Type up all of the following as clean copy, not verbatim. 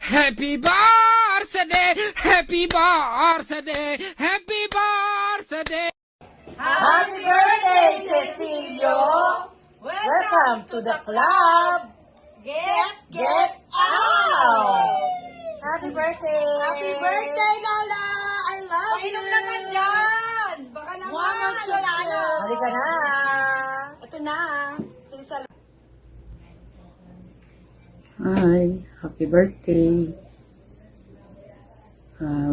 Happy birthday, happy birthday, happy birthday. Happy birthday, Cecilio! Welcome to the club! Get out! Happy birthday! Happy birthday, Lola! I love you! Painom naman yan! Baka naman, Lola! Halika na! Ito na. Sinsal. Hi, happy birthday.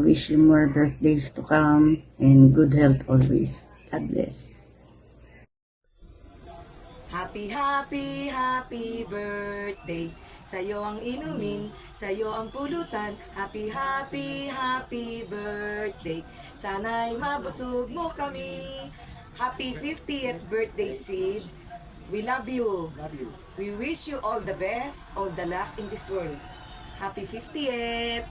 Wish you more birthdays to come and good health always. God bless. Happy, happy, happy birthday! Sa'yo ang inumin, sa'yo ang pulutan. Happy, happy, happy birthday! Sana'y mabusog mo kami. Happy 50th birthday, Sid. We love you. We wish you all the best, all the luck in this world. Happy 50th!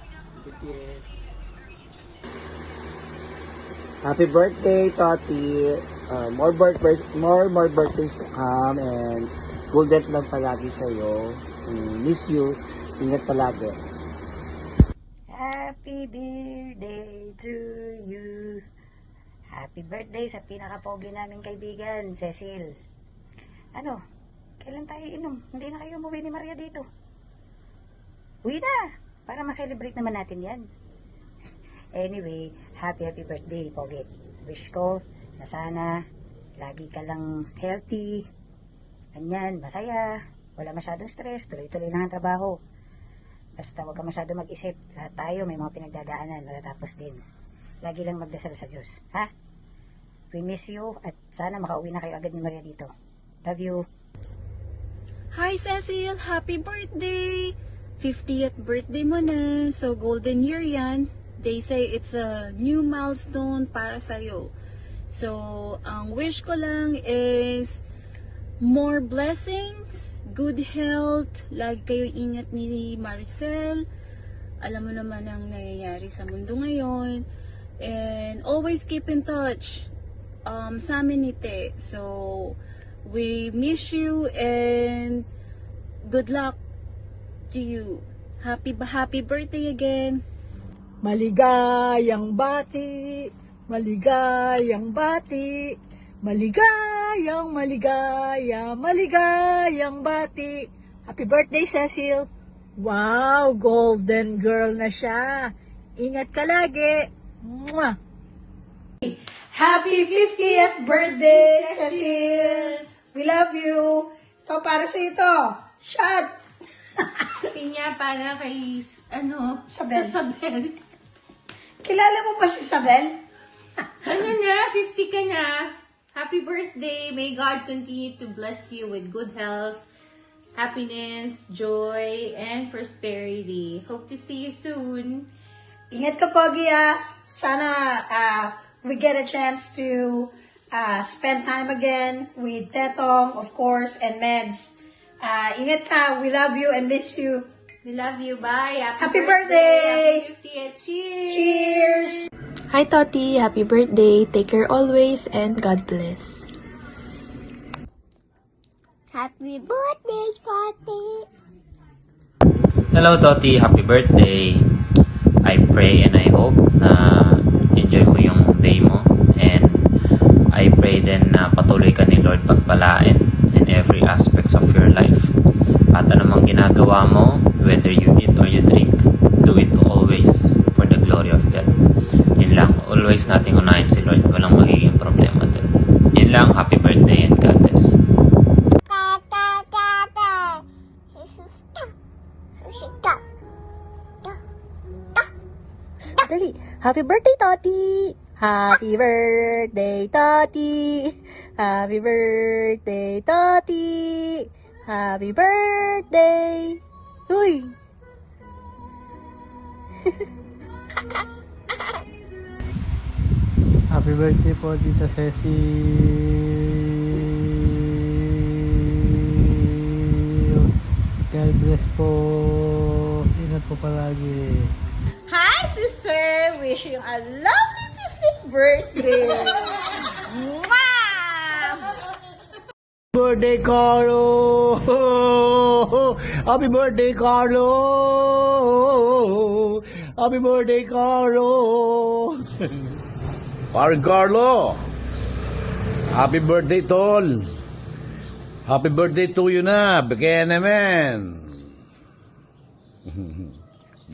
Happy birthday, Toti. More birthdays to come and good health lang palagi sa'yo. Miss you. Ingat palagi. Happy birthday to you. Happy birthday sa pinaka-pogi naming kaibigan, Cecil. Ano? Kailan tayo inom? Hindi na kayo umuwi ni Maria dito. Uwi na! Para ma-celebrate naman natin yan. Anyway, happy birthday, Pogi. Wish ko na sana lagi ka lang healthy, ganyan, masaya, wala masyadong stress, tuloy-tuloy lang ang trabaho. Basta huwag ka masyado mag-isip. Lahat tayo may mga pinagdadaanan, matatapos din. Lagi lang magdasal sa Diyos, ha? We miss you at sana makauwi na kayo agad ni Maria dito. Love you. Hi Cecil! Happy birthday! 50th birthday mo na. So golden year yan. They say it's a new milestone para sa'yo. So, ang wish ko lang is more blessings, good health, lagi kayo ingat ni Maricel. Alam mo naman ang nangyayari sa mundo ngayon. And always keep in touch sa amin ni Te. So, we miss you and good luck to you. Happy birthday again. Maligayang bati, maligayang bati, maligayang bati. Happy birthday, Cecil. Wow, golden girl na siya. Ingat ka lagi. Mwah! Happy 50th birthday, Cecil! We love you! Ito para sa ito. Shot! Pinya para kay, Sabel. Sabel. Kilala mo pa si Sabel? Ano na, 50 ka na. Happy birthday. May God continue to bless you with good health, happiness, joy, and prosperity. Hope to see you soon. Ingat ka, Pogi, ah. Sana we get a chance to spend time again with Tetong, of course, and Meds. Ingat ka. We love you and miss you. We love you. Bye. Happy birthday! Happy 50th. Cheers! Cheers! Hi Toti, happy birthday. Take care always and God bless. Happy birthday, Toti! Hello Toti, happy birthday. I pray and I hope na enjoy mo yung day mo, and I pray din na patuloy ka ni Lord pagpalain in every aspects of your life. At anumang ginagawa mo, whether you eat or you drink, do it always for the glory of God. Yun lang, always nating unahin si Lord. Walang magiging problema dun. Yun lang, happy birthday and God bless. Dali. Happy birthday, Toti! Happy birthday, Toti! Happy birthday, Toti! Happy birthday! Uy! Happy birthday po, Tita Ceci. God bless po. Ingat po palagi. Hi, sister! Wish you a lovely 50th birthday! Birthday, Carlo! Happy birthday, Carlo! Happy birthday, Carlo! Paring Carlo, happy birthday, tol. Happy birthday to you na, kaya naman.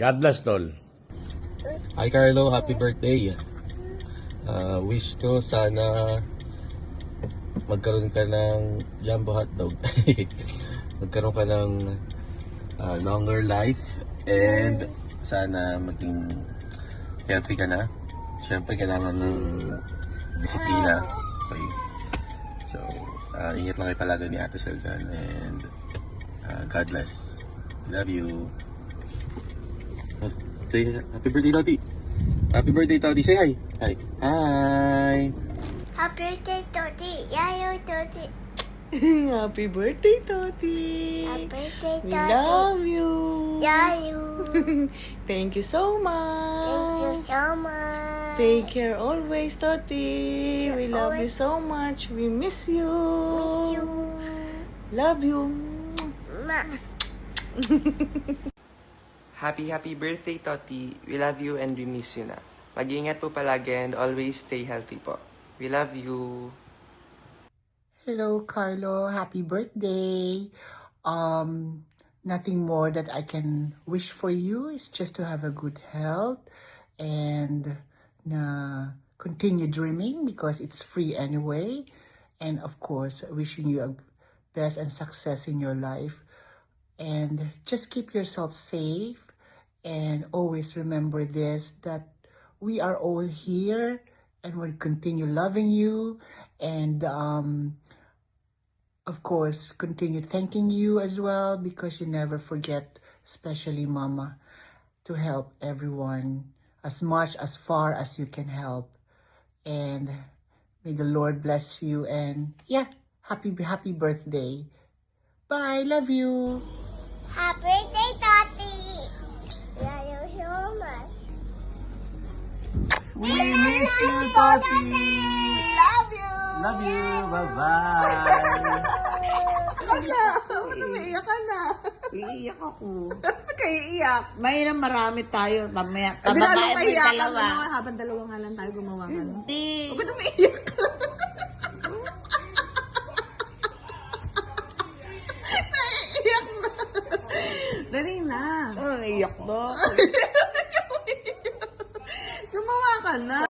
God bless, tol. Hi Carlo, happy birthday. Wish ko sana magkaroon ka ng jumbo hotdog. Magkaroon ka ng longer life and sana maging healthy ka na. Siyempre kailangan ng disiplina. Okay. So, ingat lang kayo palagi ni Ate Selgan and God bless. Love you. Say happy birthday, Toti. Happy birthday, Toti. Say hi. Hi. Hi. Happy birthday, Toti. Yayo, Toti. Happy birthday, Toti. Happy birthday, We Toti. love you. Yayo. Thank you so much. Thank you so much. Take care always, Toti. We love you so much. We miss you. Miss you. Love you. Ma. Happy birthday, Toti. We love you and we miss you na. Mag-iingat po palagi and always stay healthy po. We love you. Hello, Carlo. Happy birthday. Nothing more that I can wish for you is just to have a good health and continue dreaming because it's free anyway. And of course, wishing you a best and success in your life. And just keep yourself safe and always remember this, that we are all here and we'll continue loving you and of course continue thanking you as well because you never forget, especially Mama, to help everyone as much as far as you can help. And may the Lord bless you and yeah, happy birthday. Bye, love you. Happy birthday, Toti. Yayo so much. We miss you, Toti. Love you. Love you. Bye-bye. Umiiyak ka na. Iiyak ako. Kaya iyak. May na marami tayo. Mamaya, Hindi na tababayan mo yung maiyak. dalawa. Habang dalawa nga lang tayo gumawa ka. Hindi. Ba't umiiyak ka? Naiiyak na. Dali na. Iiyak ba? Gumawa ka na.